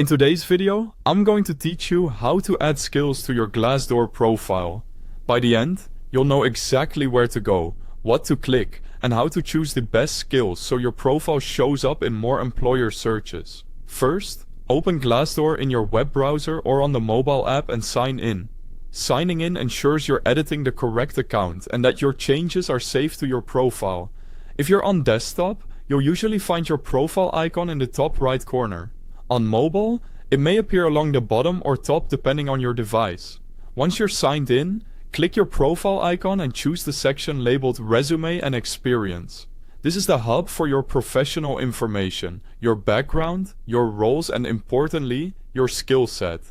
In today's video, I'm going to teach you how to add skills to your Glassdoor profile. By the end, you'll know exactly where to go, what to click, and how to choose the best skills so your profile shows up in more employer searches. First, open Glassdoor in your web browser or on the mobile app and sign in. Signing in ensures you're editing the correct account and that your changes are saved to your profile. If you're on desktop, you'll usually find your profile icon in the top right corner. On mobile, it may appear along the bottom or top depending on your device. Once you're signed in, click your profile icon and choose the section labeled Resume and Experience. This is the hub for your professional information, your background, your roles, and importantly, your skill set.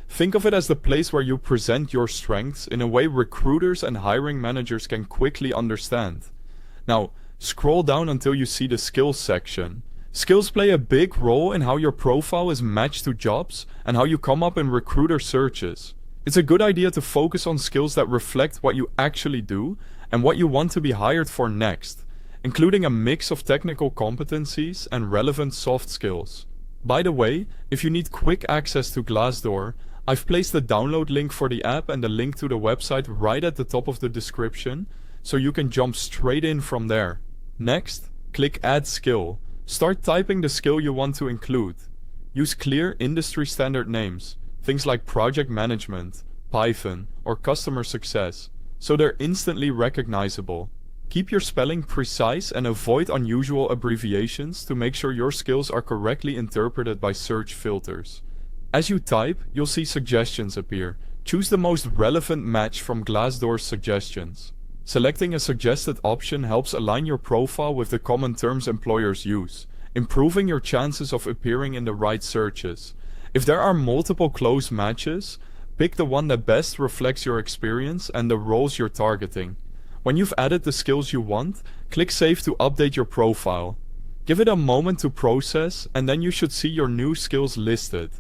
Think of it as the place where you present your strengths in a way recruiters and hiring managers can quickly understand. Now, scroll down until you see the Skills section. Skills play a big role in how your profile is matched to jobs and how you come up in recruiter searches. It's a good idea to focus on skills that reflect what you actually do and what you want to be hired for next, including a mix of technical competencies and relevant soft skills. By the way, if you need quick access to Glassdoor, I've placed the download link for the app and the link to the website right at the top of the description, so you can jump straight in from there. Next, click Add Skill. Start typing the skill you want to include. Use clear industry standard names, things like project management, Python, or customer success, so they're instantly recognizable. Keep your spelling precise and avoid unusual abbreviations to make sure your skills are correctly interpreted by search filters. As you type, you'll see suggestions appear. Choose the most relevant match from Glassdoor's suggestions. Selecting a suggested option helps align your profile with the common terms employers use, improving your chances of appearing in the right searches. If there are multiple close matches, pick the one that best reflects your experience and the roles you're targeting. When you've added the skills you want, click Save to update your profile. Give it a moment to process, and then you should see your new skills listed.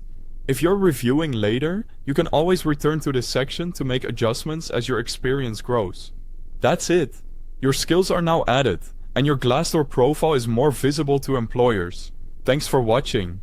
If you're reviewing later, you can always return to this section to make adjustments as your experience grows. That's it. Your skills are now added, and your Glassdoor profile is more visible to employers. Thanks for watching.